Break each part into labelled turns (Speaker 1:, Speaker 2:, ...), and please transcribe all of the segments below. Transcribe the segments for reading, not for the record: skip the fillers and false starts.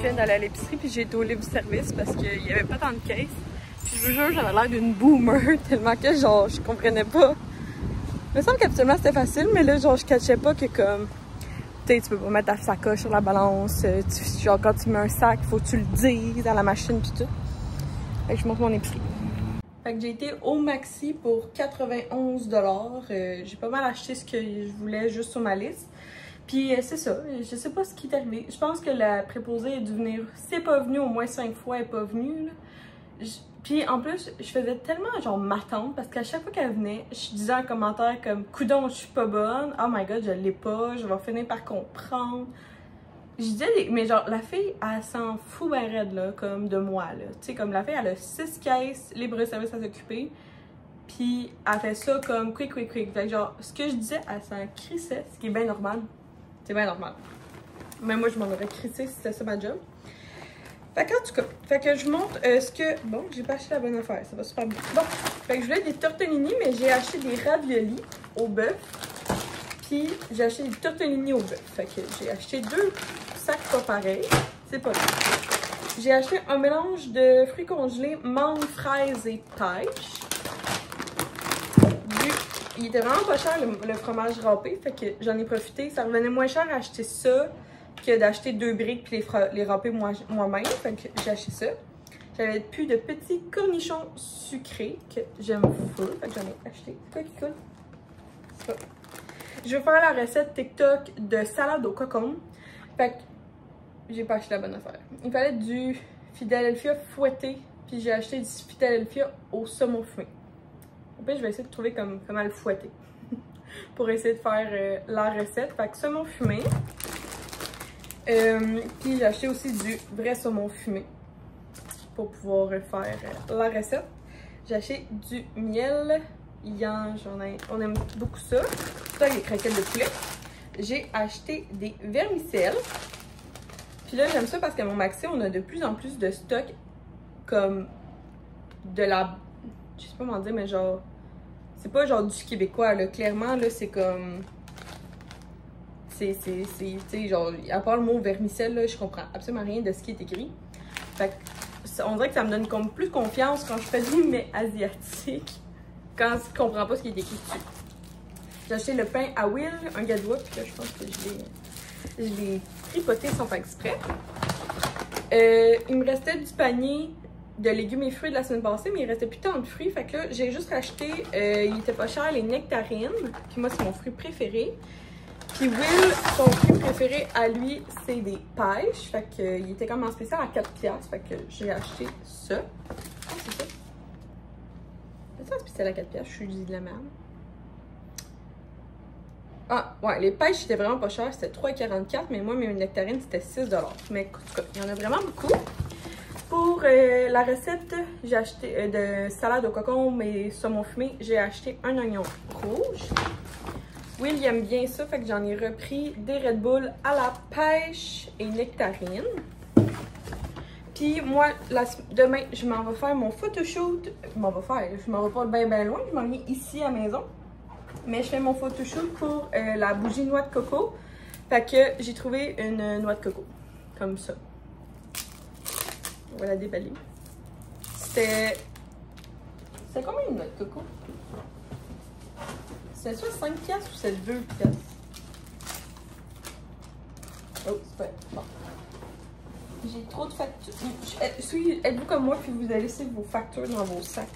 Speaker 1: viens d'aller à l'épicerie puis j'ai été au libre-service parce qu'il y avait pas tant de caisses. Puis je vous jure, j'avais l'air d'une boomer tellement que genre je comprenais pas. Il me semble qu'habituellement c'était facile, mais là genre je catchais pas que comme tu peux pas mettre ta sacoche sur la balance, genre quand tu mets un sac, faut que tu le dises à la machine pis tout. Fait que je monte mon épicerie. Fait que j'ai été au Maxi pour 91 $. J'ai pas mal acheté ce que je voulais juste sur ma liste. Puis c'est ça, je sais pas ce qui est arrivé. Je pense que la préposée est dû venir, si elle n'est pas venue au moins 5 fois, elle n'est pas venue. Puis en plus, je faisais tellement genre m'attendre parce qu'à chaque fois qu'elle venait, je disais un commentaire comme « Coudon, je suis pas bonne, oh my god, je l'ai pas, je vais finir par comprendre. » Je disais, mais genre, la fille, elle s'en fout ben raide, là, comme de moi, là. Tu sais, comme la fille, elle a 6 caisses, libre-service à s'occuper. Puis, elle fait ça comme quick. Fait que genre, ce que je disais, elle s'en crissait, ce qui est bien normal. C'est bien normal. Mais moi, je m'en aurais crissé si c'était ça ma job. Fait qu'en tout cas, fait que je vous montre ce que... Bon, j'ai pas acheté la bonne affaire, ça va super bien. Bon, fait que je voulais des tortellini, mais j'ai acheté des raviolis au bœuf. Puis, j'ai acheté des tortellini au bœuf. Fait que j'ai acheté 2 sacs pas pareils. C'est pas grave. J'ai acheté un mélange de fruits congelés, mangue, fraises et pêche. Il était vraiment pas cher le fromage râpé, fait que j'en ai profité. Ça revenait moins cher à acheter ça que d'acheter 2 briques puis les râper moi-même. Fait que j'ai acheté ça. J'avais plus de petits cornichons sucrés que j'aime full. Fait que j'en ai acheté. C'est quoi qui coule? C'est pas. Je vais faire la recette TikTok de salade au cocon. Fait que j'ai pas acheté la bonne affaire. Il fallait du Philadelphia fouetté. Puis j'ai acheté du Philadelphia au saumon fumé. En fait, je vais essayer de trouver comment le fouetter. Pour essayer de faire la recette. Fait que saumon fumé. Puis j'ai acheté aussi du vrai saumon fumé. Pour pouvoir faire la recette. J'ai acheté du miel. On aime beaucoup ça. Ça, les croquettes de poulet. J'ai acheté des vermicelles. Puis là, j'aime ça parce qu'à mon Maxi, on a de plus en plus de stock comme de la... Je sais pas comment dire, mais genre... C'est pas genre du québécois, là. Clairement, là, c'est comme... Tu sais, genre, à part le mot vermicelle, là, je comprends absolument rien de ce qui est écrit. Fait que, on dirait que ça me donne comme plus confiance quand je fais des mets asiatiques. Quand je comprends pas ce qui est écrit dessus. J'ai acheté le pain à Will, un gadois, puis là, je pense que je l'ai tripoté sans faire exprès. Il me restait du panier de légumes et fruits de la semaine passée, mais il restait plus tant de fruits. Fait que là, j'ai juste racheté, il était pas cher, les nectarines. Puis moi, c'est mon fruit préféré. Puis Will, son fruit préféré à lui, c'est des pêches. Fait que il était comme en spécial à 4$. Fait que j'ai acheté ça. Oh, c'est ça. C'est ça, un spécial à 4$. Je suis de la merde. Ah, ouais, les pêches, c'était vraiment pas cher. C'était 3,44$. Mais moi, mes nectarines, c'était 6$. Mais en tout cas, il y en a vraiment beaucoup. Pour la recette, j'ai acheté de salade au cocon et saumon fumé. J'ai acheté un oignon rouge. Will, il aime bien ça, fait que j'en ai repris des Red Bull à la pêche et nectarine. Puis moi, demain, je m'en vais faire mon photoshoot. Je m'en vais pas bien loin, je m'en viens ici à la maison. Mais je fais mon photoshoot pour la bougie noix de coco. Fait que j'ai trouvé une noix de coco, comme ça. On va la déballer. C'est combien une noix de coco? C'est soit 5$ ou c'est 2$. Oh, c'est pas bon. J'ai trop de factures. Êtes-vous comme moi puis vous allez laisser vos factures dans vos sacs?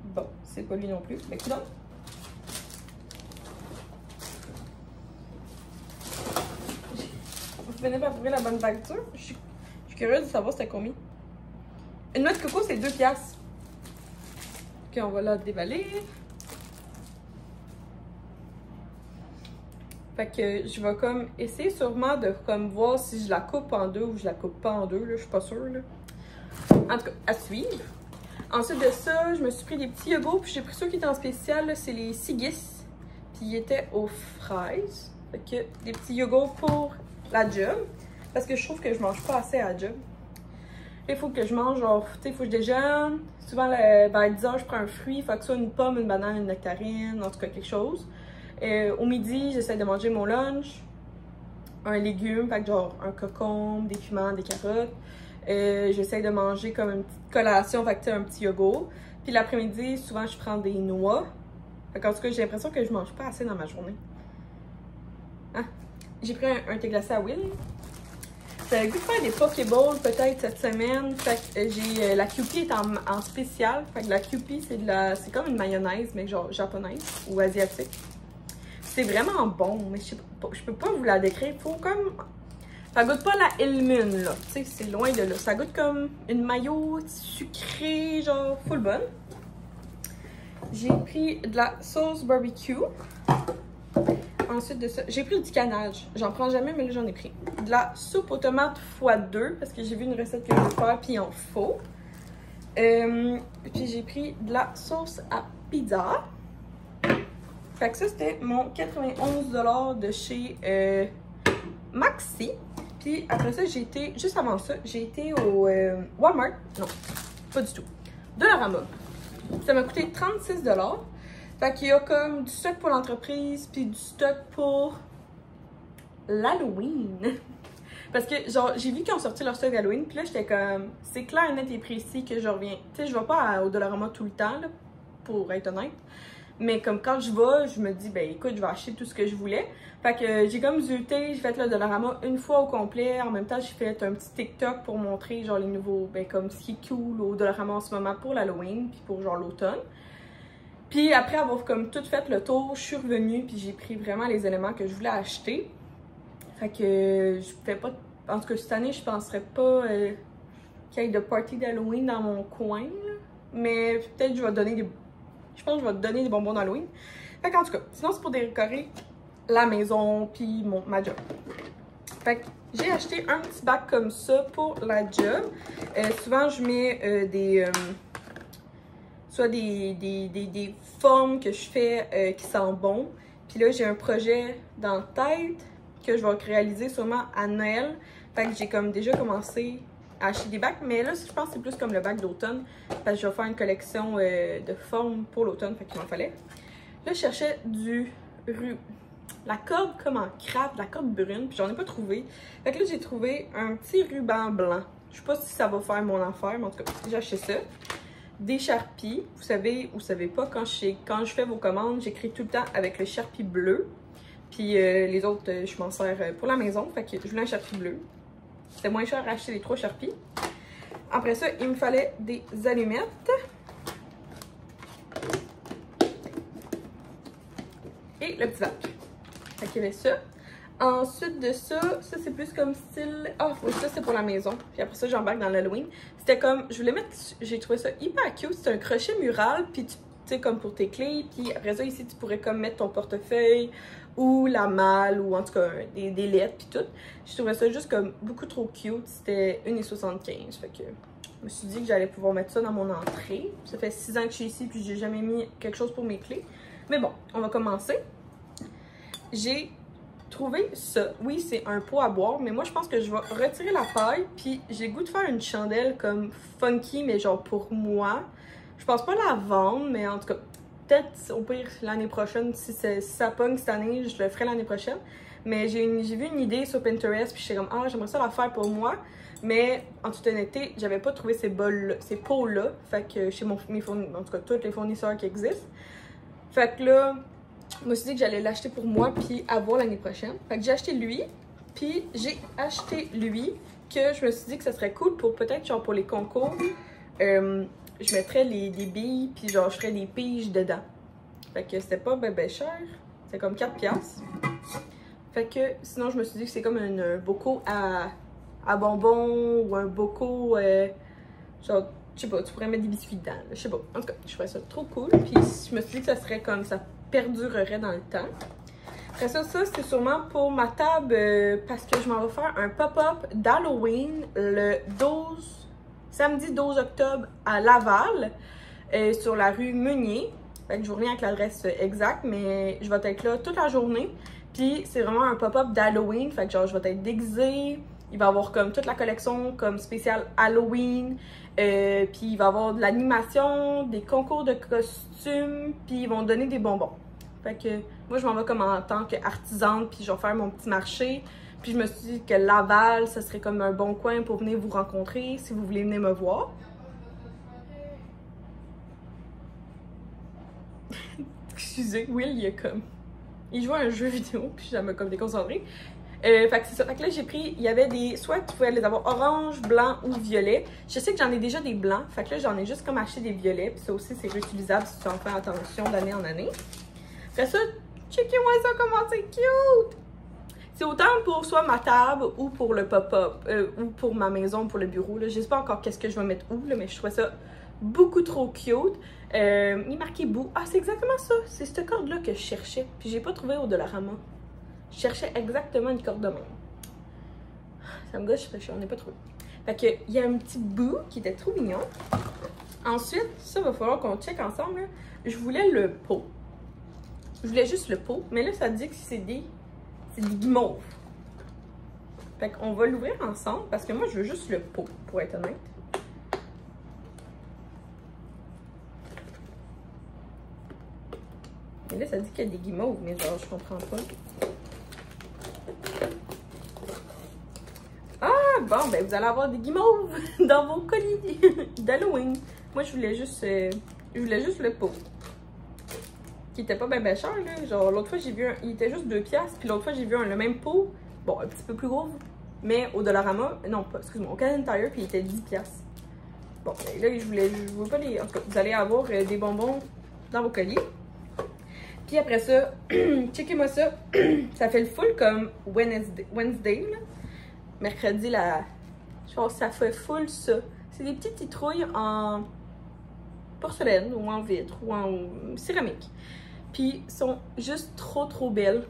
Speaker 1: Bon, c'est pas lui non plus. Mais écoute donc. Vous venez pas trouver la bonne facture? Je suis curieuse de savoir c'était combien. Une noix de coco, c'est 2$. Ok, on va la déballer. Fait que je vais comme essayer sûrement de comme voir si je la coupe en deux ou je la coupe pas en deux, là, je suis pas sûre, là. En tout cas, à suivre. Ensuite de ça, je me suis pris des petits yogourts, puis j'ai pris ceux qui étaient en spécial, c'est les Sigis. Puis ils étaient aux fraises. Fait que des petits yogourts pour la job. Parce que je trouve que je mange pas assez à la job. Il faut que je mange, genre, tu sais, il faut que je déjeune. Souvent, vers 10 h, je prends un fruit. Il faut que ce soit une pomme, une banane, une nectarine, en tout cas quelque chose. Au midi, j'essaie de manger mon lunch. un légume, fait que genre un concombre, des piments, des carottes. J'essaie de manger comme une petite collation, fait que un petit yogourt. Puis l'après-midi, souvent je prends des noix. Fait qu'en tout cas, j'ai l'impression que je mange pas assez dans ma journée. Ah, j'ai pris un thé glacé à Will. J'avais le goût de faire des Pokéballs peut-être cette semaine. Fait que j'ai la Kewpie est en spécial. Fait que la Kewpie, c'est comme une mayonnaise, mais genre japonaise ou asiatique. C'est vraiment bon, mais je peux pas vous la décrire. Faut comme... Ça goûte pas la Ilmune, là. Tu sais, c'est loin de là. Ça goûte comme une mayo sucrée, genre full bonne. J'ai pris de la sauce barbecue. Ensuite de ça, j'ai pris du canage. J'en prends jamais, mais là, j'en ai pris. De la soupe aux tomates x2, parce que j'ai vu une recette que je veux faire, puis il en faut. Puis j'ai pris de la sauce à pizza. Fait que ça, c'était mon 91 $ de chez Maxi. Puis après ça, j'ai été, juste avant ça, j'ai été au Walmart. Non, pas du tout. Dollarama. Ça m'a coûté 36 $. Fait qu'il y a comme du stock pour l'entreprise, puis du stock pour l'Halloween. Parce que, genre, j'ai vu qu'ils ont sorti leur stock d'Halloween, puis là, j'étais comme, c'est clair, net et précis que je reviens. Tu sais, je vais pas au Dollarama tout le temps, là, pour être honnête. Mais comme quand je vais, je me dis, ben écoute, je vais acheter tout ce que je voulais. Fait que j'ai comme zooté, j'ai fait le Dollarama une fois au complet. En même temps, j'ai fait un petit TikTok pour montrer, genre, les nouveaux, ben comme ce qui est cool au Dollarama en ce moment pour l'Halloween, puis pour, genre, l'automne. Puis après avoir comme tout fait le tour, je suis revenue puis j'ai pris vraiment les éléments que je voulais acheter. Fait que je fais pas... En tout cas, cette année, je penserais pas qu'il y ait de party d'Halloween dans mon coin. Là. Mais peut-être que je vais donner des... Je pense que je vais donner des bonbons d'Halloween. Fait qu'en tout cas, sinon c'est pour décorer la maison puis ma job. Fait que j'ai acheté un petit bac comme ça pour la job. Souvent, je mets soit des formes que je fais qui sentent bon. Puis là, j'ai un projet dans la tête que je vais réaliser sûrement à Noël. Fait que j'ai comme déjà commencé à acheter des bacs. Mais là, je pense que c'est plus comme le bac d'automne. Parce que je vais faire une collection de formes pour l'automne. Fait qu'il m'en fallait. Là, je cherchais la corde comme en craft, la corde brune. Puis j'en ai pas trouvé. Fait que là, j'ai trouvé un petit ruban blanc. Je sais pas si ça va faire mon affaire. Mais en tout cas, j'ai acheté ça. Des Sharpies. Vous savez pas, quand je fais vos commandes, j'écris tout le temps avec le Sharpie bleu. Puis les autres, je m'en sers pour la maison. Fait que je voulais un Sharpie bleu. C'était moins cher à acheter les 3 Sharpies. Après ça, il me fallait des allumettes. Et le petit bac. Fait qu'il y avait ça. Ensuite de ça c'est plus comme style... Ah, oui, ça c'est pour la maison. Puis après ça, j'embarque dans l'Halloween. C'était comme, je voulais mettre... J'ai trouvé ça hyper cute. C'est un crochet mural, puis tu sais, comme pour tes clés. Puis après ça, ici, tu pourrais comme mettre ton portefeuille ou la malle, ou en tout cas des lettres, puis tout. Je trouvais ça juste comme beaucoup trop cute. C'était 1,75 $. Fait que je me suis dit que j'allais pouvoir mettre ça dans mon entrée. Ça fait 6 ans que je suis ici, puis j'ai jamais mis quelque chose pour mes clés. Mais bon, on va commencer. J'ai trouvé ça. Oui, c'est un pot à boire, mais moi, je pense que je vais retirer la paille, puis j'ai le goût de faire une chandelle comme funky, mais genre pour moi. Je pense pas la vendre, mais en tout cas, peut-être au pire l'année prochaine, si ça pogne cette année, je le ferai l'année prochaine. Mais j'ai vu une idée sur Pinterest, puis j'étais comme, ah, j'aimerais ça la faire pour moi. Mais en toute honnêteté, j'avais pas trouvé ces pots-là. Fait que chez en tout cas, tous les fournisseurs qui existent. Fait que là, je me suis dit que j'allais l'acheter pour moi puis avoir l'année prochaine. Fait que j'ai acheté lui, puis j'ai acheté lui, que je me suis dit que ça serait cool pour peut-être genre pour les concours. Je mettrais des billes, puis genre je ferais des piges dedans. Fait que c'était pas ben cher. C'est comme 4 $. Fait que sinon je me suis dit que c'est comme un bocaux à bonbons ou un bocaux genre, je sais pas, tu pourrais mettre des biscuits dedans. Je sais pas. En tout cas, je trouvais ça trop cool. Puis je me suis dit que ça serait comme ça perdurerait dans le temps. Après ça, c'est sûrement pour ma table parce que je m'en vais faire un pop-up d'Halloween le samedi 12 octobre à Laval, sur la rue Meunier. Fait que je vous reviens avec l'adresse exacte, mais je vais être là toute la journée. Puis c'est vraiment un pop-up d'Halloween, fait que genre je vais être déguisée. Il va y avoir comme toute la collection comme spéciale Halloween. Puis il va y avoir de l'animation, des concours de costumes, puis ils vont donner des bonbons. Fait que moi, je m'en vais comme en tant qu'artisane, puis je vais faire mon petit marché. Puis je me suis dit que Laval, ça serait comme un bon coin pour venir vous rencontrer si vous voulez venir me voir. Excusez, Will, il joue à un jeu vidéo, puis ça m'a comme déconcentré. Fait que c'est ça. Fait que là, j'ai pris, il y avait des, soit tu pouvais les avoir orange, blanc ou violet. Je sais que j'en ai déjà des blancs. Fait que là, j'en ai juste comme acheté des violets. Puis ça aussi, c'est réutilisable si tu en fais attention d'année en année. Après ça, checkez-moi ça, comment c'est cute! C'est autant pour soit ma table ou pour le pop-up, ou pour ma maison, pour le bureau. Là. Je sais pas encore qu'est-ce que je vais mettre où, là, mais je trouvais ça beaucoup trop cute. Il est marqué bout. Ah, c'est exactement ça. C'est cette corde-là que je cherchais. Puis j'ai pas trouvé au Dollarama. Je cherchais exactement une corde de même. Ça me gâche, je n'en ai pas trouvé. Fait que, il y a un petit bout qui était trop mignon. Ensuite, ça va falloir qu'on check ensemble. Là. Je voulais le pot. Je voulais juste le pot. Mais là, ça dit que c'est des guimauves. Fait qu'on va l'ouvrir ensemble parce que moi, je veux juste le pot, pour être honnête. Mais là, ça dit qu'il y a des guimauves, mais genre, je comprends pas. Ah, bon, ben vous allez avoir des guimauves dans vos colis d'Halloween. Moi, je voulais juste le pot. Qui était pas bien cher, là. Genre, l'autre fois, j'ai vu un, il était juste 2$. Puis l'autre fois, j'ai vu le même pot, bon, un petit peu plus gros, mais au Dollarama, non, pas, excuse-moi, au Canadian Tire, puis il était 10$. Bon, ben là, je voulais pas les, en tout cas, vous allez avoir des bonbons dans vos colis. Puis après ça, checkez-moi ça. Ça fait le full comme Wednesday, là. Mercredi, genre, ça fait full ça. C'est des petites citrouilles en porcelaine ou en vitre ou en céramique. Puis, sont juste trop belles.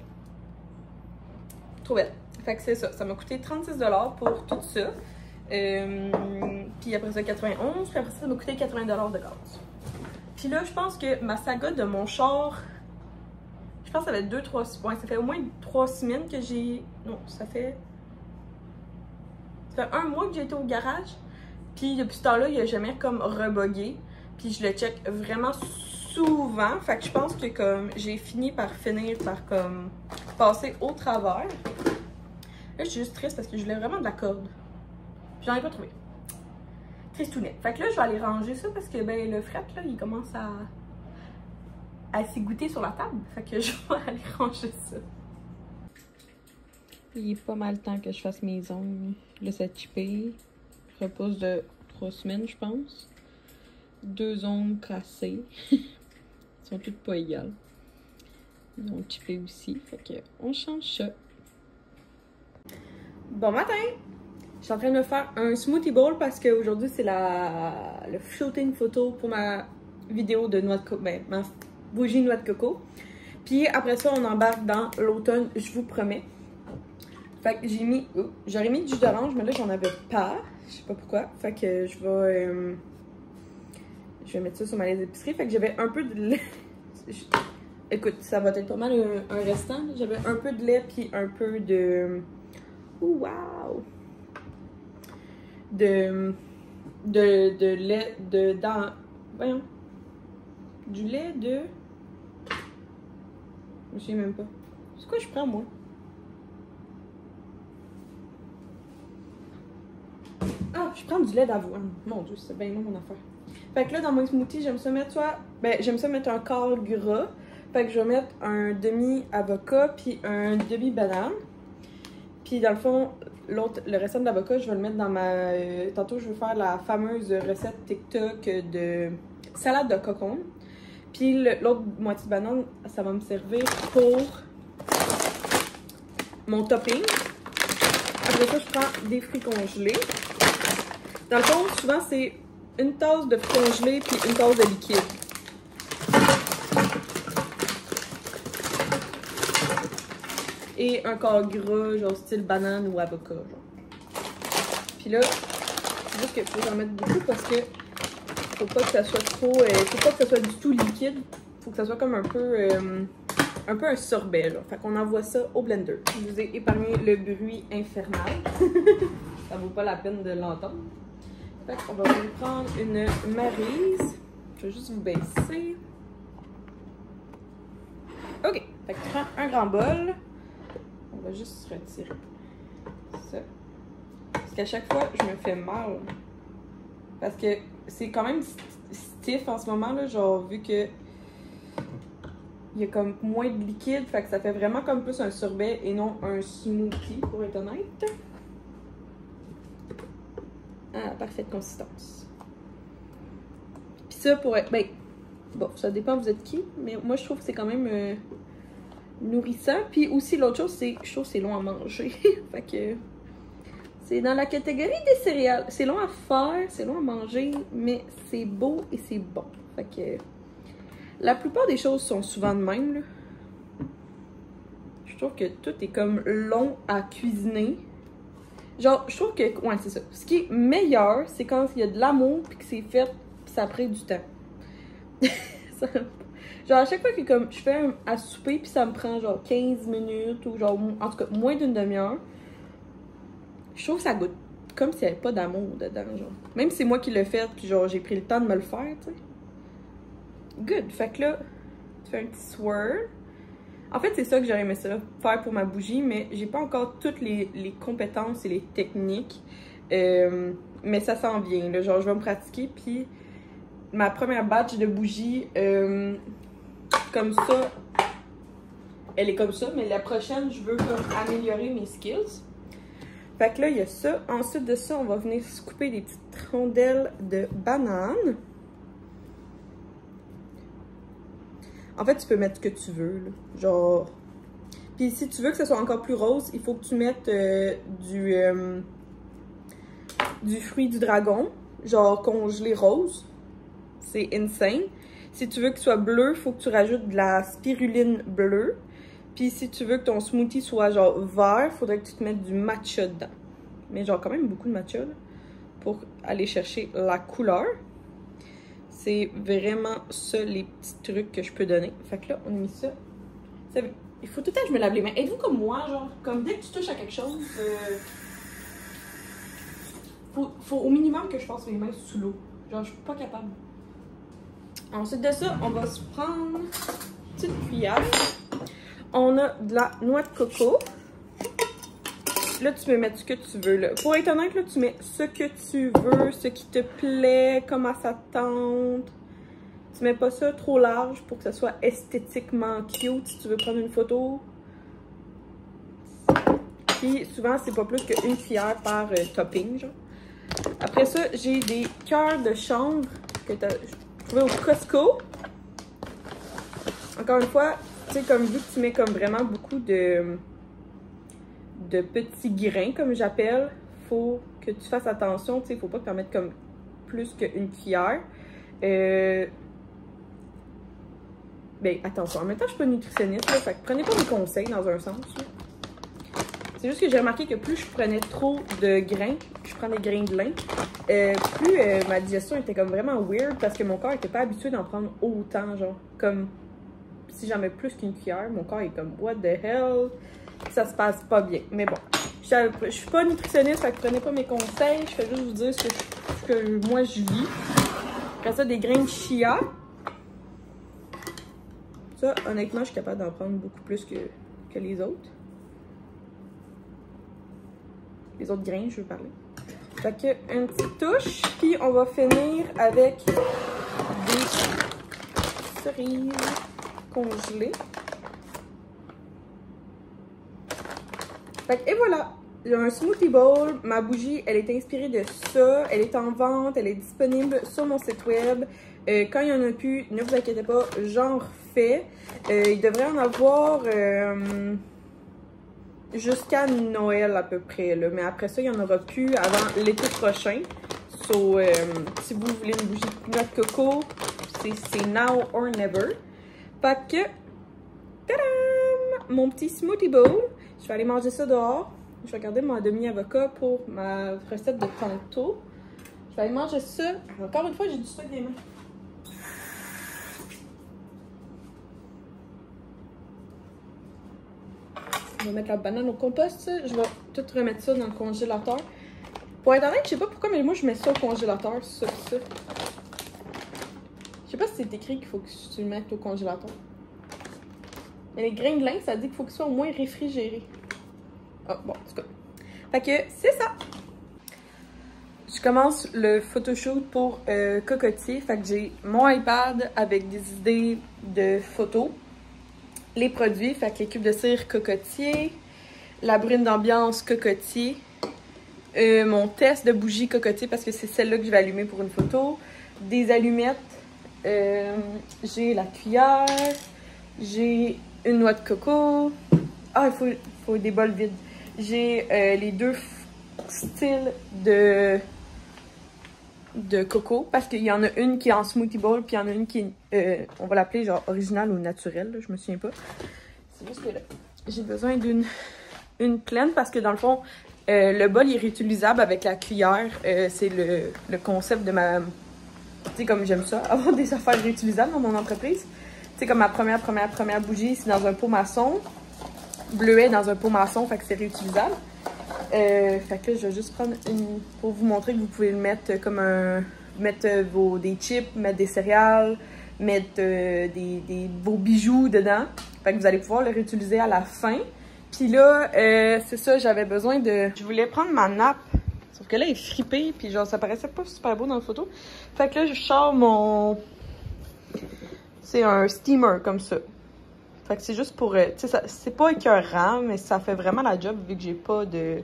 Speaker 1: Trop belles. Fait que c'est ça. Ça m'a coûté 36$ pour tout ça. Puis après ça, 91$. Puis après ça m'a coûté 80$ de gaz. Puis là, je pense que ma saga de mon char... Je pense que ça fait 2-3... Ouais, ça fait au moins 3 semaines que j'ai... Non, ça fait 1 mois que j'ai été au garage. Puis depuis ce temps-là, il a jamais comme rebugué. Puis je le check vraiment souvent. Fait que je pense que comme j'ai fini par finir par comme passer au travers. Là, je suis juste triste parce que je voulais vraiment de la corde. Puis j'en ai pas trouvé. Tristounet. Fait que là, je vais aller ranger ça parce que ben le fret, là, il commence à s'égoutter sur la table. Fait que je vais aller ranger ça. Il est pas mal temps que je fasse mes ongles. Là, c'est chippé. Repose de 3 semaines, je pense. 2 ongles cassés. Ils sont toutes pas égales. Ils ont chippé aussi. Fait que on change ça. Bon matin! Je suis en train de faire un smoothie bowl parce qu'aujourd'hui c'est le shooting photo pour ma vidéo de noix de coco. Ben, ma bougie noix de coco. Puis après ça, on embarque dans l'automne, je vous promets. Fait que j'aurais mis du jus d'orange, mais là j'en avais pas. Je sais pas pourquoi. Fait que je vais mettre ça sur ma liste d'épicerie. Fait que j'avais un peu de lait. Écoute, ça va être pas mal un restant. J'avais un peu de lait puis un peu de... Wow! De lait voyons. Du lait de... Je sais même pas. C'est quoi je prends, moi? Ah, je prends du lait d'avoine. Mon Dieu, c'est bien long mon affaire. Fait que là, dans mon smoothie, j'aime ça mettre j'aime ça mettre un quart gras. Fait que je vais mettre un demi-avocat puis un demi-banane. Puis dans le fond, le restant de l'avocat, je vais le mettre dans ma... tantôt, je vais faire la fameuse recette TikTok de salade de cocon. Puis l'autre moitié de banane, ça va me servir pour mon topping. Après ça, je prends des fruits congelés. Dans le fond, souvent, c'est une tasse de fruits congelés puis une tasse de liquide. Et un quart gras, genre style banane ou avocat, genre. Puis là, c'est juste qu'il faut en mettre beaucoup parce que faut pas que ça soit trop... faut pas que ça soit du tout liquide. Faut que ça soit comme un peu un sorbet, genre. Fait qu'on envoie ça au blender. Je vous ai épargné le bruit infernal. Ça vaut pas la peine de l'entendre. Fait qu'on va vous prendre une Maryse. Je vais juste vous baisser. Fait que tu prends un grand bol. On va juste retirer ça. Parce qu'à chaque fois, je me fais mal. Parce que c'est quand même stiff en ce moment, là, genre, vu que il y a comme moins de liquide, fait que ça fait vraiment comme plus un sorbet et non un smoothie, pour être honnête. Ah, parfaite consistance. Puis ça, pour être... Ben, bon, ça dépend vous êtes qui, mais moi, je trouve que c'est quand même nourrissant. Puis aussi, l'autre chose, c'est je trouve que c'est long à manger. Fait que... C'est dans la catégorie des céréales. C'est long à faire, c'est long à manger, mais c'est beau et c'est bon. Fait que... La plupart des choses sont souvent de même, là. Je trouve que tout est comme long à cuisiner. Genre, je trouve que... Ouais, c'est ça. Ce qui est meilleur, c'est quand il y a de l'amour, puis que c'est fait, puis ça prend du temps. Ça... Genre, à chaque fois que comme, je fais à souper, puis ça me prend genre 15 minutes, ou genre, en tout cas, moins d'une demi-heure, je trouve que ça goûte comme s'il n'y avait pas d'amour dedans, genre. Même si c'est moi qui l'ai fait, puis genre, j'ai pris le temps de me le faire, tu sais. Good. Fait que là, tu fais un petit swirl. En fait, c'est ça que j'aurais aimé ça, faire pour ma bougie, mais j'ai pas encore toutes les compétences et les techniques. Mais ça s'en vient, là. Genre, je vais me pratiquer, puis ma première batch de bougies, comme ça, elle est comme ça, mais la prochaine, je veux comme améliorer mes skills. Fait que là, il y a ça. Ensuite de ça, on va venir se couper des petites rondelles de banane. En fait, tu peux mettre ce que tu veux, là. Genre... Puis si tu veux que ça soit encore plus rose, il faut que tu mettes du fruit du dragon, genre congelé rose. C'est insane. Si tu veux qu'il soit bleu, il faut que tu rajoutes de la spiruline bleue. Puis si tu veux que ton smoothie soit genre vert, il faudrait que tu te mettes du matcha dedans. Mais genre quand même beaucoup de matcha, là, pour aller chercher la couleur. C'est vraiment ça, les petits trucs que je peux donner. Fait que là, on a mis ça. Il faut tout le temps que je me lave les mains. Êtes-vous comme moi, genre, comme dès que tu touches à quelque chose, faut au minimum que je passe mes mains sous l'eau. Genre, je suis pas capable. Ensuite de ça, on va se prendre une petite cuillère. On a de la noix de coco. Là, tu peux mettre ce que tu veux, là. Pour être honnête, là, tu mets ce que tu veux, ce qui te plaît, comment ça te tente. Tu mets pas ça trop large pour que ça soit esthétiquement cute si tu veux prendre une photo. Puis, souvent, c'est pas plus qu'une cuillère par topping, genre. Après ça, j'ai des cœurs de chanvre que tu as trouvé au Costco. Encore une fois, tu sais, comme vu que tu mets comme vraiment beaucoup de petits grains, comme j'appelle, faut que tu fasses attention, tu sais, faut pas que tu en mettes comme plus qu'une cuillère. Ben, attention, en même temps, je suis pas nutritionniste, là, fait que prenez pas mes conseils dans un sens, là. C'est juste que j'ai remarqué que plus je prenais trop de grains, je prends des grains de lin, plus ma digestion était comme vraiment weird parce que mon corps était pas habitué d'en prendre autant, genre, comme si j'en mets plus qu'une cuillère, mon corps est comme what the hell, ça se passe pas bien. Mais bon, je suis pas nutritionniste, fait que prenez pas mes conseils, je fais juste vous dire ce que moi je vis. Après ça, des grains de chia. Ça, honnêtement, je suis capable d'en prendre beaucoup plus que les autres. Les autres grains, je veux parler. Fait que une petite touche, puis on va finir avec des cerises congelées. Fait que, et voilà, il y a un smoothie bowl. Ma bougie, elle est inspirée de ça. Elle est en vente, elle est disponible sur mon site web. Quand il n'y en a plus, ne vous inquiétez pas, j'en refais. Il devrait en avoir jusqu'à Noël à peu près, là. Mais après ça, il n'y en aura plus avant l'été prochain. So, si vous voulez une bougie de noix de coco, c'est now or never. Fait que, tadam! Mon petit smoothie bowl. Je vais aller manger ça dehors. Je vais garder mon demi-avocat pour ma recette de tantôt. Je vais aller manger ça. Encore une fois, j'ai du stock des mains. Je vais mettre la banane au compost. Je vais tout remettre ça dans le congélateur. Pour être honnête, je sais pas pourquoi, mais moi je mets ça au congélateur, ça. Je sais pas si c'est écrit qu'il faut que tu le mettes au congélateur. Mais les grains de lin, ça dit qu'il faut qu'ils soient au moins réfrigérés. Oh, bon, en tout cas. Fait que c'est ça! Je commence le photoshoot pour Cocotier. Fait que j'ai mon iPad avec des idées de photos. Les produits, fait que les cubes de cire Cocotier. La brune d'ambiance Cocotier. Mon test de bougie Cocotier parce que c'est celle-là que je vais allumer pour une photo. Des allumettes. J'ai la cuillère. J'ai une noix de coco. Ah, il faut des bols vides. J'ai les deux styles de coco parce qu'il y en a une qui est en smoothie bowl puis il y en a une qui est, on va l'appeler genre originale ou naturelle, là, je me souviens pas. C'est juste que là, j'ai besoin d'une pleine parce que dans le fond, le bol il est réutilisable avec la cuillère. C'est le concept de ma... Tu sais, comme j'aime ça, avoir des affaires réutilisables dans mon entreprise. Tu sais, comme ma première bougie, c'est dans un pot maçon. Bleuet dans un pot maçon, fait que c'est réutilisable. Fait que là, je vais juste prendre une pour vous montrer que vous pouvez le mettre comme un... Mettre des chips, mettre des céréales, mettre vos bijoux dedans. Fait que vous allez pouvoir le réutiliser à la fin. Puis là, c'est ça, j'avais besoin de... Je voulais prendre ma nappe. Sauf que là, elle est fripée, puis genre, ça paraissait pas super beau dans la photo. Fait que là, je sors mon... C'est un steamer, comme ça. Fait que c'est juste pour... tu sais, c'est pas écœurant, mais ça fait vraiment la job, vu que j'ai pas de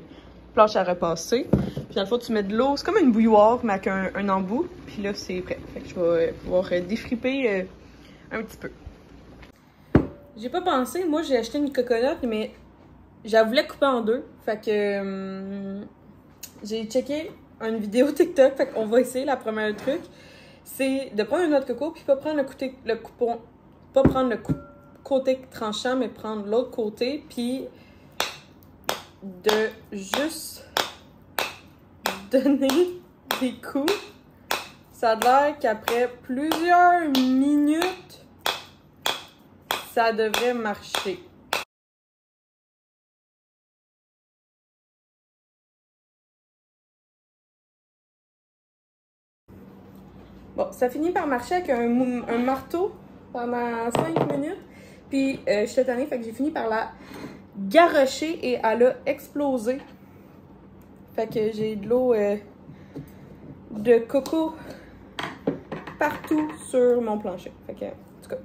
Speaker 1: planche à repasser. Puis dans le fond, tu mets de l'eau. C'est comme une bouilloire, mais avec un embout. Puis là, c'est prêt. Fait que je vais pouvoir défriper un petit peu. J'ai pas pensé. Moi, j'ai acheté une coconut, mais je la voulais couper en deux. Fait que... j'ai checké une vidéo TikTok, fait qu'on va essayer la première truc. C'est de prendre une noix de coco, puis pas prendre le côté tranchant, mais prendre l'autre côté, puis de juste donner des coups. Ça a l'air qu'après plusieurs minutes, ça devrait marcher. Bon, ça finit par marcher avec un marteau pendant 5 minutes. Puis, je suis tannée, fait que j'ai fini par la garrocher et elle a explosé. Fait que j'ai de l'eau de coco partout sur mon plancher. Fait que, en tout cas.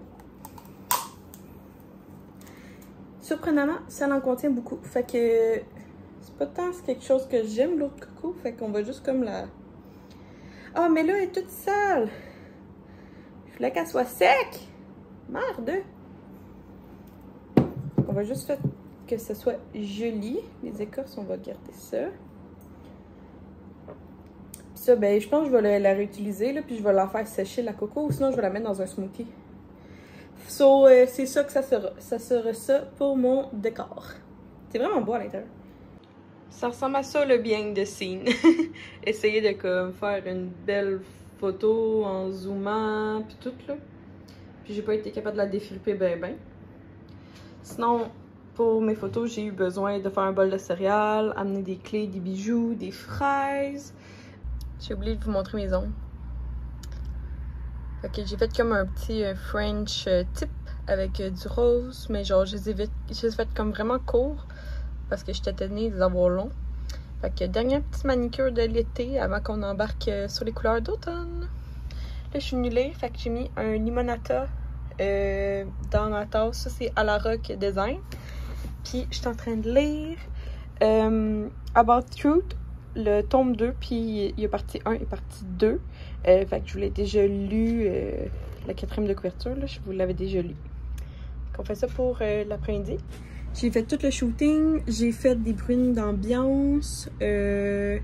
Speaker 1: Surprenamment, ça en contient beaucoup. Fait que, c'est pas tant quelque chose que j'aime, l'eau de coco. Fait qu'on va juste comme la... Ah, oh, mais là, elle est toute sale. Je voulais qu'elle soit sec. Merde. On va juste faire que ce soit joli. Les écorces, on va garder ça. Puis ça, ben, je pense que je vais la réutiliser, là, puis je vais la faire sécher, la coco, ou sinon je vais la mettre dans un smoothie. So, c'est ça que ça sera. Ça sera ça pour mon décor. C'est vraiment beau à l'intérieur. Ça ressemble à ça, le behind the scene. Essayer de comme faire une belle photo en zoomant, puis tout, là. Puis j'ai pas été capable de la défriper ben. Sinon, pour mes photos, j'ai eu besoin de faire un bol de céréales, amener des clés, des bijoux, des fraises. J'ai oublié de vous montrer mes ongles. Ok, j'ai fait comme un petit French tip avec du rose, mais genre, je les ai fait comme vraiment court. Parce que j'étais tannée de les avoir longs. Fait que dernière petite manicure de l'été avant qu'on embarque sur les couleurs d'automne. Là, je suis venue lire, fait que j'ai mis un limonata dans ma tasse. Ça, c'est à la Rock Design. Puis, je suis en train de lire About Truth, le tome 2. Puis, il y a partie 1 et partie 2. Fait que je vous l'ai déjà lu, la 4e de couverture. Là, je vous l'avais déjà lu. On fait ça pour l'après-midi. J'ai fait tout le shooting, j'ai fait des brunes d'ambiance. Là,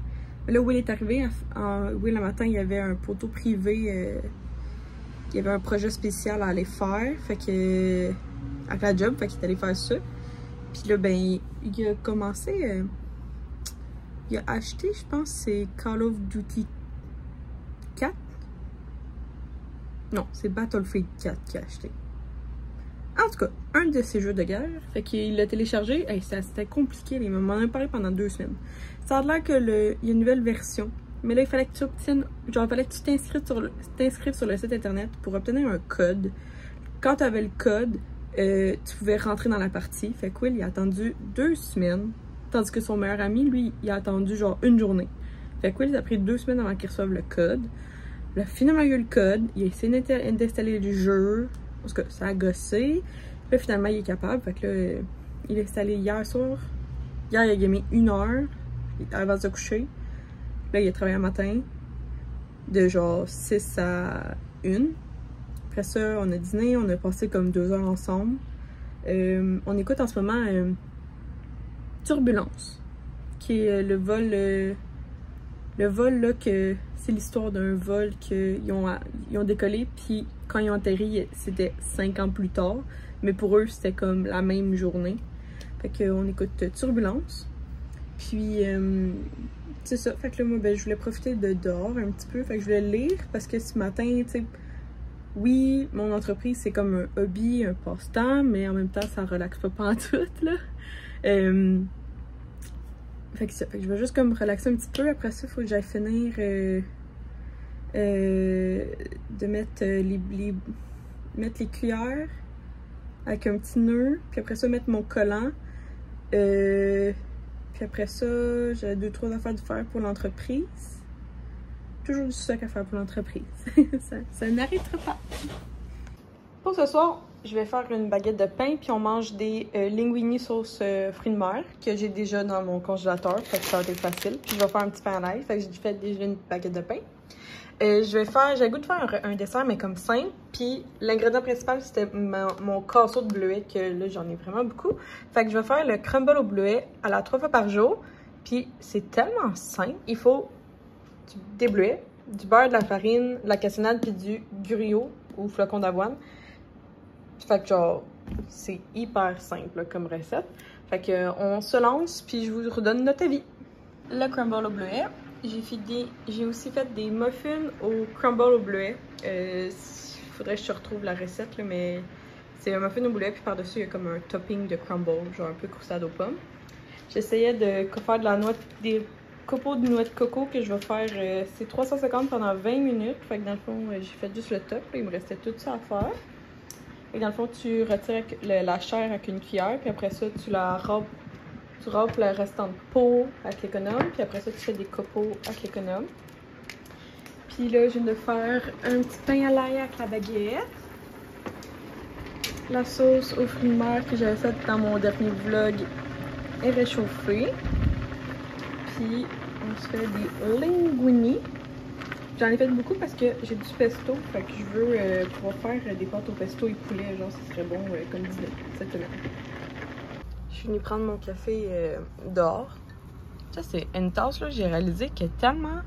Speaker 1: Will est arrivé. Will, le matin, il y avait un poteau privé. Il y avait un projet spécial à aller faire. Fait que. Avec la job, fait qu'il est allé faire ça. Puis là, ben, il a commencé. Il a acheté, je pense, c'est Call of Duty 4. Non, c'est Battlefield 4 qu'il a acheté. En tout cas, un de ces jeux de guerre, fait qu'il l'a téléchargé. Hey, c'était compliqué, il m'en a parlé pendant 2 semaines. Ça a l'air qu'il y a une nouvelle version. Mais là, il fallait que tu obtiennes, genre, il fallait que tu t'inscrives sur le site internet pour obtenir un code. Quand tu avais le code, tu pouvais rentrer dans la partie. Fait que Will, il a attendu 2 semaines, tandis que son meilleur ami, lui, il a attendu genre 1 journée. Fait que Will, il a pris 2 semaines avant qu'il reçoive le code. Là, finalement, il a eu le code, il a essayé d'installer le jeu, parce que ça a gossé. Puis là, finalement, il est capable. Fait que là, il l'a installé hier soir. Hier, il a gamé 1 heure avant de se coucher. Là, il a travaillé un matin de genre 6 à 1. Après ça, on a dîné, on a passé comme 2 heures ensemble. On écoute en ce moment Turbulence, qui est le vol là que c'est l'histoire d'un vol qu'ils ont décollé, puis quand ils ont atterri, c'était 5 ans plus tard, mais pour eux, c'était comme la même journée. Fait qu'on écoute Turbulence. Puis, c'est ça. Fait que là, moi, ben, je voulais profiter de dehors un petit peu. Fait que je voulais lire parce que ce matin, tu sais, oui, mon entreprise, c'est comme un hobby, un passe-temps, mais en même temps, ça relaxe pas pantoute, là. Fait que ça. Fait que je vais juste comme relaxer un petit peu. Après ça, il faut que j'aille finir de mettre mettre les cuillères avec un petit nœud. Puis après ça, mettre mon collant. Puis après ça, j'ai 2-3 affaires de faire pour l'entreprise. Toujours du stock à faire pour l'entreprise. ça n'arrêtera pas. Pour ce soir, je vais faire une baguette de pain, puis on mange des linguini sauce fruits de mer que j'ai déjà dans mon congélateur, fait que ça va être facile. Puis je vais faire un petit pain à l'ail, fait que j'ai fait déjà une baguette de pain. J'ai le goût de faire un dessert, mais comme simple. Puis l'ingrédient principal, c'était mon casseau de bleuet, que là, j'en ai vraiment beaucoup. Fait que je vais faire le crumble au bleuet à la 3 fois par jour. Puis c'est tellement simple. Il faut des bleuets, du beurre, de la farine, de la cassonade, puis du gruyot ou flocon d'avoine. Fait que genre, c'est hyper simple là, comme recette. Fait que on se lance, puis je vous redonne notre avis. Le crumble au bleuet. J'ai aussi fait des muffins au crumble au bleuet. Il faudrait que je te retrouve la recette, là, mais c'est un muffin au bleuet, puis par-dessus, il y a comme un topping de crumble, genre un peu croustade aux pommes. J'essayais de faire des copeaux de noix de coco que je vais faire, c'est 350 pendant 20 minutes. Fait que dans le fond, j'ai fait juste le top, là, il me restait tout ça à faire. Et dans le fond, tu retires la chair avec une cuillère, puis après ça, tu râpes le restant de peau avec l'économe, puis après ça, tu fais des copeaux avec l'économe. Puis là, je viens de faire un petit pain à l'ail avec la baguette. La sauce aux fruits de mer que j'avais faite dans mon dernier vlog est réchauffée. Puis, on se fait des linguini. J'en ai fait beaucoup parce que j'ai du pesto, fait que je veux pouvoir faire des pâtes au pesto et poulet, genre ça serait bon comme dîner cette semaine. Je suis venue prendre mon café dehors. Ça, c'est une tasse, là, j'ai réalisé qu'elle est tellement...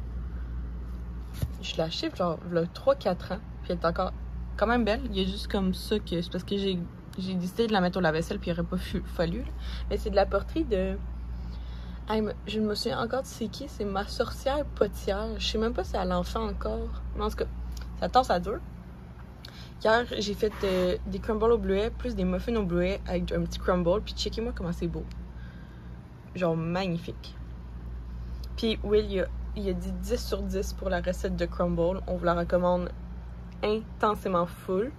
Speaker 1: Je l'ai achetée, genre, il y a 3-4 ans, puis elle est encore quand même belle. Il y a juste comme ça que... C'est parce que j'ai décidé de la mettre au lave-vaisselle, puis il n'aurait pas fallu. Mais c'est de la porterie de... Hey, je me souviens encore de c'est qui, c'est ma sorcière potière. Je sais même pas si elle en fait encore. Mais en tout cas, sa tasse à dur. Hier, j'ai fait des crumbles au bleuet, plus des muffins au bleuet avec un petit crumble. Puis checkez-moi comment c'est beau. Genre magnifique. Puis Will, il a dit 10 sur 10 pour la recette de crumble. On vous la recommande intensément full.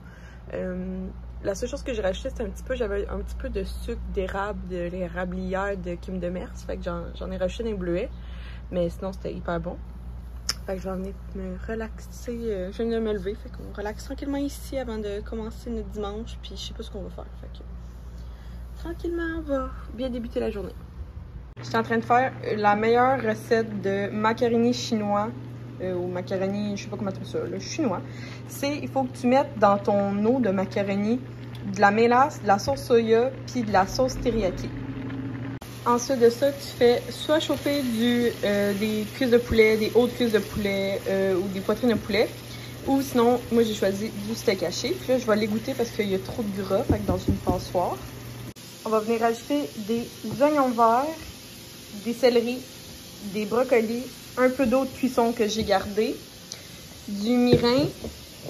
Speaker 1: La seule chose que j'ai rajouté, c'était j'avais un petit peu de sucre d'érable, de l'érablière de Kim de Mers. Fait que j'en ai rajouté des bleuets. Mais sinon, c'était hyper bon. Fait que je vais venir me relaxer. Je viens de me lever. Fait qu'on relaxe tranquillement ici avant de commencer notre dimanche. Puis je sais pas ce qu'on va faire. Fait que tranquillement, on va bien débuter la journée. J'étais en train de faire la meilleure recette de macaroni chinois. Ou macaroni, je sais pas comment tu appelles ça, le chinois. Il faut que tu mettes dans ton eau de macaroni de la mélasse, de la sauce soya, puis de la sauce teriyaki. Ensuite de ça, tu fais soit chauffer des cuisses de poulet, des hautes cuisses de poulet ou des poitrines de poulet. Ou sinon, moi j'ai choisi du steak haché. Puis là, je vais l'égoutter parce qu'il y a trop de gras, fait que dans une passoire. On va venir ajouter des oignons verts, des céleris, des brocolis, un peu d'eau de cuisson que j'ai gardé, du mirin,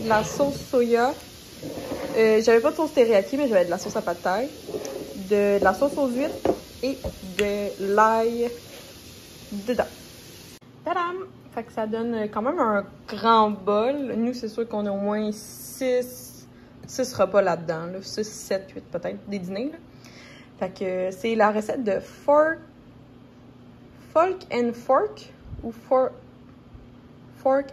Speaker 1: de la sauce soya, j'avais pas de sauce teriyaki, mais j'avais de la sauce à pad thai, de la sauce aux huîtres et de l'ail dedans. Tadam! Fait que ça donne quand même un grand bol. Nous, c'est sûr qu'on a au moins 6 6 repas là-dedans, là. 6, 7, 8 peut-être, des dîners, là. Fait que c'est la recette de Folk and Fork ou Fork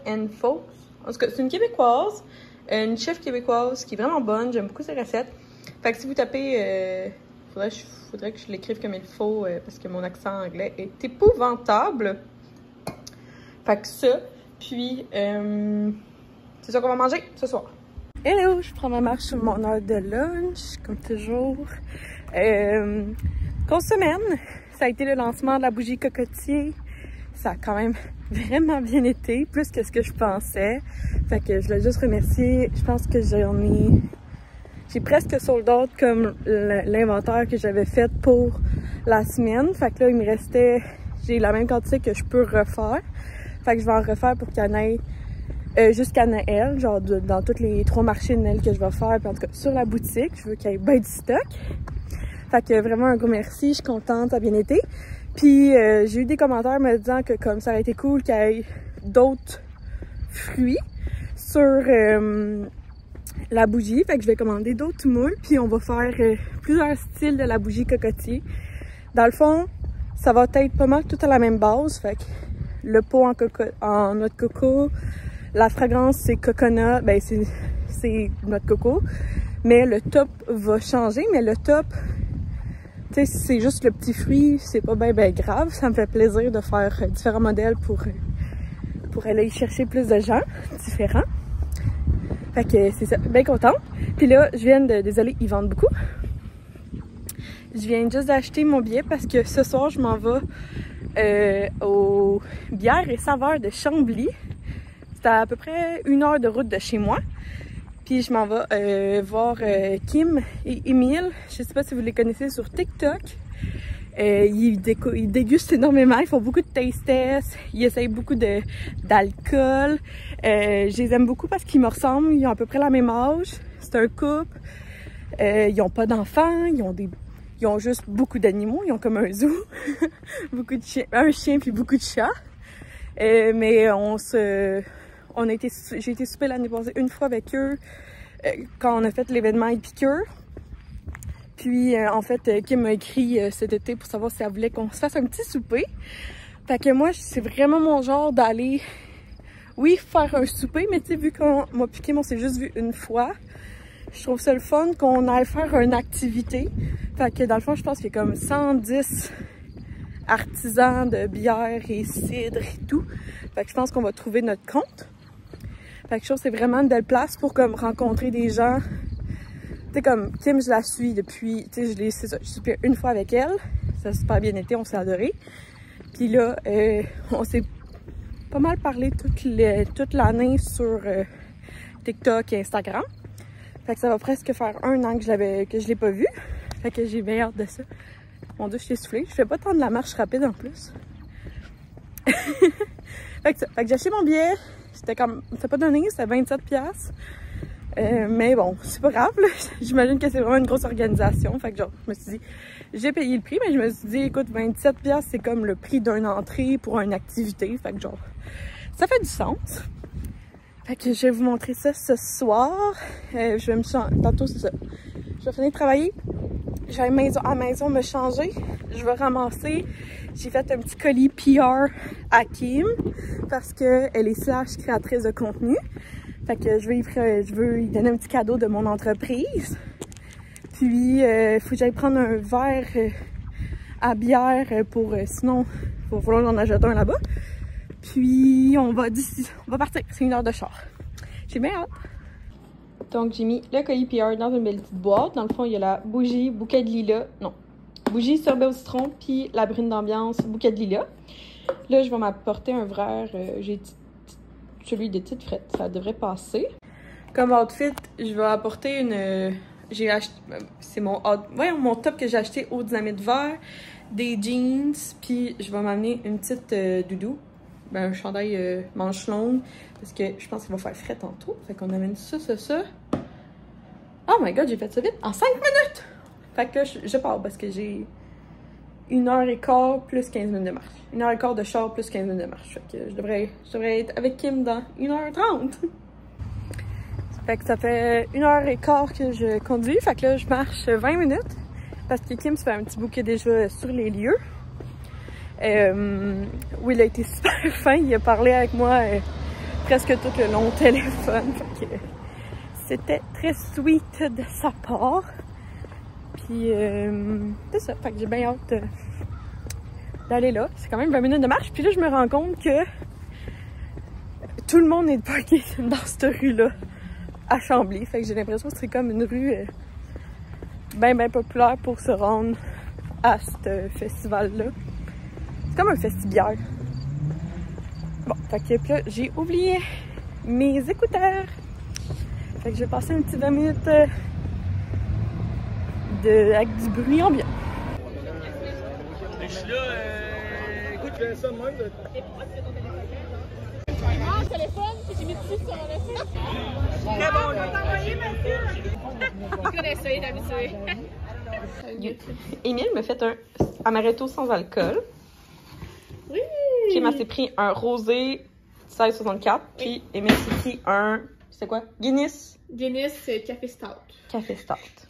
Speaker 1: and Folks. En tout cas, c'est une québécoise, une chef québécoise qui est vraiment bonne. J'aime beaucoup ses recettes. Fait que si vous tapez, faudrait que je l'écrive comme il faut parce que mon accent anglais est épouvantable. Fait que ça, puis c'est ça qu'on va manger ce soir. Hello, je prends ma marche sur mon heure de lunch, comme toujours. Grosse semaine, ça a été le lancement de la bougie cocotier. Ça a quand même vraiment bien été, plus que ce que je pensais. Fait que je voulais juste remercier, je pense que j'ai presque sold out comme l'inventaire que j'avais fait pour la semaine. Fait que là, il me restait, j'ai la même quantité que je peux refaire. Fait que je vais en refaire pour qu'il y en ait jusqu'à Noël, genre dans tous les 3 marchés de Noël que je vais faire, puis en tout cas sur la boutique, je veux qu'il y ait bien du stock. Fait que vraiment un gros merci, je suis contente, ça a bien été. Puis j'ai eu des commentaires me disant que comme ça aurait été cool qu'il y ait d'autres fruits sur la bougie. Fait que je vais commander d'autres moules, puis on va faire plusieurs styles de la bougie cocotier. Dans le fond, ça va être pas mal tout à la même base. Fait que le pot en noix de coco, la fragrance c'est coconut, ben c'est noix de coco. Mais le top va changer, mais le top, tu sais, c'est juste le petit fruit, c'est pas ben grave. Ça me fait plaisir de faire différents modèles pour aller chercher plus de gens différents. Fait que c'est ça, bien contente. Puis là, je viens de, désolé, ils vendent beaucoup. Je viens juste d'acheter mon billet parce que ce soir, je m'en vais au Bières et Saveurs de Chambly. C'est à peu près 1 heure de route de chez moi. Puis je m'en vais voir Kim et Émile. Je sais pas si vous les connaissez sur TikTok. Ils dégustent énormément, ils font beaucoup de taste tests, ils essayent beaucoup d'alcool. Je les aime beaucoup parce qu'ils me ressemblent, ils ont à peu près la même âge. C'est un couple. Ils n'ont pas d'enfants, ils ont juste beaucoup d'animaux, ils ont comme un zoo. Beaucoup de chiens, un chien puis beaucoup de chats. Mais j'ai été souper l'année passée une fois avec eux quand on a fait l'événement Épicure. Puis en fait, Kim m'a écrit cet été pour savoir si elle voulait qu'on se fasse un petit souper. Fait que moi, c'est vraiment mon genre d'aller, oui, faire un souper, mais tu sais, vu qu'on m'a piqué, on s'est juste vu une fois. Je trouve ça le fun qu'on aille faire une activité. Fait que dans le fond, je pense qu'il y a comme 110 artisans de bière et cidre et tout. Fait que je pense qu'on va trouver notre compte. Fait que je trouve que c'est vraiment une belle place pour comme rencontrer des gens. Tu sais, comme Kim, je la suis depuis, tu sais, c'est ça, je suis une fois avec elle. Ça a super bien été, on s'est adoré. Puis là, on s'est pas mal parlé toute l'année sur TikTok et Instagram. Fait que ça va presque faire 1 an que je l'ai pas vu. Fait que j'ai bien hâte de ça. Mon Dieu, je t'ai soufflé. Je fais pas tant de la marche rapide en plus. Fait que j'ai acheté mon billet. C'était comme, c'est pas donné, c'était 27$. Mais bon, c'est pas grave, là. J'imagine que c'est vraiment une grosse organisation. Fait que genre, je me suis dit, j'ai payé le prix, mais je me suis dit, écoute, 27$, c'est comme le prix d'une entrée pour une activité. Fait que genre, ça fait du sens. Fait que je vais vous montrer ça ce soir. Je vais me changer, tantôt c'est ça. Je vais finir de travailler. Je vais à la maison me changer. Je vais ramasser. J'ai fait un petit colis PR à Kim parce qu'elle est / créatrice de contenu. Fait que je veux lui donner un petit cadeau de mon entreprise. Puis, il faut que j'aille prendre un verre à bière pour... sinon, il va falloir en acheter un là-bas. Puis, on va partir. C'est 1 heure de char. J'ai bien hâte. Donc, j'ai mis le colis PR dans une belle petite boîte. Dans le fond, il y a la bougie bouquet de lilas. Non. Bougie sorbet au citron, puis la brune d'ambiance bouquet de lilas. Là, je vais m'apporter un verre. J'ai celui de Tite Frette. Ça devrait passer. Comme outfit, je vais apporter une... j'ai acheté... C'est mon top que j'ai acheté au dynamite vert. Des jeans, puis je vais m'amener une petite doudou. Ben, un chandail manche longue. Parce que je pense qu'il va faire frais tantôt. Fait qu'on amène ça. Oh my god, j'ai fait ça vite. En 5 minutes! Fait que là, je pars parce que j'ai 1h15 plus 15 minutes de marche. 1h15 de char plus 15 minutes de marche. Fait que je devrais être avec Kim dans 1h30. Fait que ça fait 1h15 que je conduis. Fait que là, je marche 20 minutes. Parce que Kim se fait un petit bouquet déjà sur les lieux. Oui, il a été super fin. Il a parlé avec moi presque tout le long au téléphone. Fait que c'était très sweet de sa part. Puis, c'est ça. Fait que j'ai bien hâte d'aller là. C'est quand même 20 minutes de marche. Puis là, je me rends compte que tout le monde est parqué dans cette rue-là, à Chambly. Fait que j'ai l'impression que c'est comme une rue bien populaire pour se rendre à ce festival-là. C'est comme un festibiaire. Bon, fait que puis là, j'ai oublié mes écouteurs. Fait que j'ai passé un petit 20 minutes avec du bruit ambiant.
Speaker 2: Je suis là, écoute, je fais ça de même.
Speaker 3: Mon téléphone, j'ai mis dessus sur mon téléphone.
Speaker 2: Très bon, là.
Speaker 3: T'envoyer, monsieur? Il connaît ça, il est habitué.
Speaker 1: Émile me fait un amaretto sans alcool.
Speaker 3: Oui!
Speaker 1: Kim s'est pris un rosé 16,64. Puis Émile s'est pris un... C'est quoi? Guinness?
Speaker 3: Guinness Café Stout.
Speaker 1: Café Stout.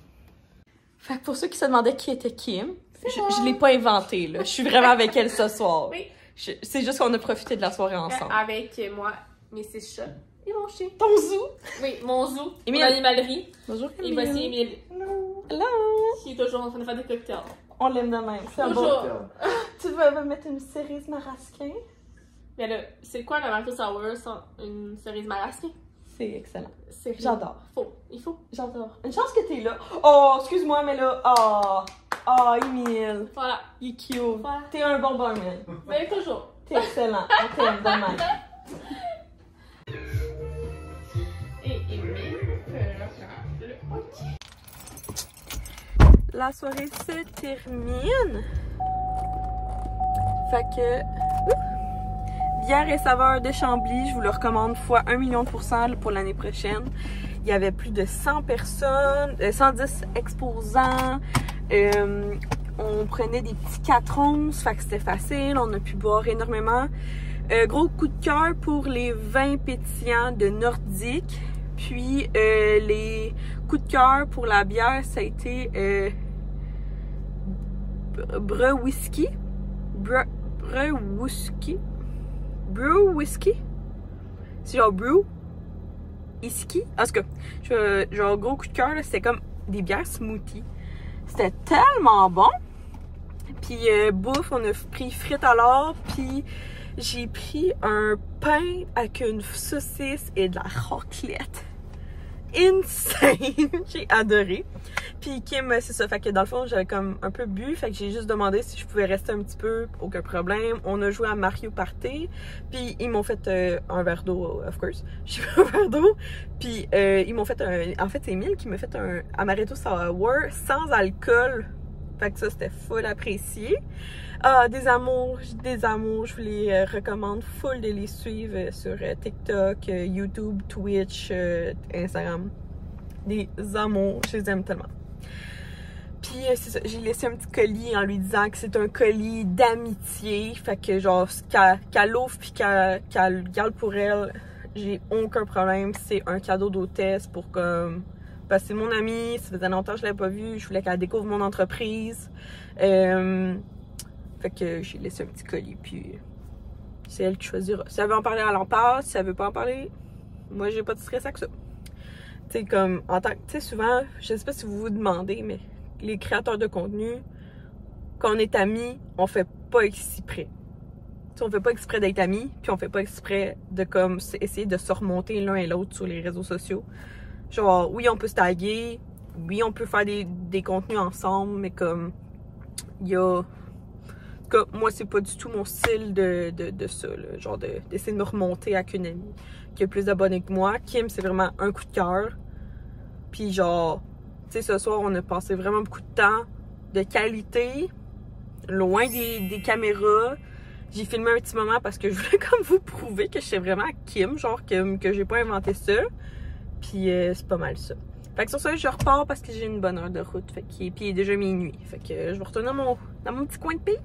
Speaker 1: Fait que pour ceux qui se demandaient qui était Kim, je l'ai pas inventé, là. Je suis vraiment avec elle ce soir.
Speaker 3: Oui.
Speaker 1: C'est juste qu'on a profité de la soirée ensemble.
Speaker 3: Avec moi, mes 6 chats et mon chien.
Speaker 1: Ton zoo!
Speaker 3: Oui, mon zoo,
Speaker 1: Émile.
Speaker 3: mon animalerie.
Speaker 1: Bonjour,
Speaker 3: Et voici Émile,
Speaker 1: Hello!
Speaker 3: qui est toujours en train de faire des cocktails.
Speaker 1: On l'aime de même. C'est un bon.
Speaker 3: Toujours.
Speaker 1: Tu vas mettre une cerise marasquin?
Speaker 3: Mais là, c'est quoi le Marito Sour sans une cerise marasquin?
Speaker 1: C'est excellent.
Speaker 3: C'est
Speaker 1: J'adore.
Speaker 3: Il faut.
Speaker 1: J'adore. Une chance que t'es là. Oh, excuse-moi, mais là. Oh, Émile.
Speaker 3: Voilà.
Speaker 1: Il est cute.
Speaker 3: Voilà.
Speaker 1: T'es un bon barman.
Speaker 3: Mais toujours.
Speaker 1: T'es excellent. On t'aime de même.
Speaker 3: Et Émile le hockey.
Speaker 1: La soirée se termine. Fait que... Bière et saveur de Chambly, je vous le recommande fois 1 million de % pour l'année prochaine. Il y avait plus de 100 personnes, 110 exposants. On prenait des petits 4 onces, fait que c'était facile. On a pu boire énormément. Gros coup de cœur pour les vins pétillants de Nordique. Puis les coups de cœur pour la bière, ça a été Brew Whisky. C'est genre Brew Whisky. En tout cas, genre gros coup de cœur, c'était comme des bières smoothie. C'était tellement bon. Puis bouffe, on a pris frites à l'or. Puis j'ai pris un pain avec une saucisse et de la raclette. Insane! J'ai adoré. Puis Kim, c'est ça, fait que dans le fond, j'avais comme un peu bu, fait que j'ai juste demandé si je pouvais rester un petit peu, aucun problème. On a joué à Mario Party, puis ils m'ont fait un verre d'eau, of course. J'ai pris un verre d'eau, puis ils m'ont fait en fait, c'est Emile qui m'a fait un amaretto sour sans alcool. Fait que ça, c'était full apprécié. Ah, des amours, je vous les recommande full de les suivre sur TikTok, YouTube, Twitch, Instagram. Des amours, je les aime tellement. Puis c'est ça, j'ai laissé un petit colis en lui disant que c'est un colis d'amitié. Fait que genre, qu'elle ouvre puis qu'elle garde pour elle, j'ai aucun problème. C'est un cadeau d'hôtesse pour comme... Parce que c'est mon amie, ça faisait longtemps que je l'avais pas vue, je voulais qu'elle découvre mon entreprise. Fait que j'ai laissé un petit colis, puis c'est elle qui choisira. Si elle veut en parler, elle en parle. Si elle veut pas en parler, moi j'ai pas de stress avec ça. Tu sais, comme, en tant que, tu sais, souvent, je sais pas si vous vous demandez, mais les créateurs de contenu, quand on est amis, on fait pas exprès. Tu sais, on fait pas exprès d'être amis, puis on fait pas exprès de, comme, essayer de se remonter l'un et l'autre sur les réseaux sociaux. Genre, oui, on peut se taguer, oui, on peut faire des contenus ensemble, mais comme, il y a... Moi, c'est pas du tout mon style de ça, là, genre d'essayer de me remonter avec une amie qui a plus d'abonnés que moi. Kim, c'est vraiment un coup de cœur. Puis genre, tu sais, ce soir, on a passé vraiment beaucoup de temps de qualité, loin des caméras. J'ai filmé un petit moment parce que je voulais comme vous prouver que j'étais vraiment Kim, genre que j'ai pas inventé ça. Puis c'est pas mal ça. Fait que sur ça, je repars parce que j'ai une bonne heure de route. Fait que, puis il est déjà minuit. Fait que je vais retourner dans mon petit coin de paix.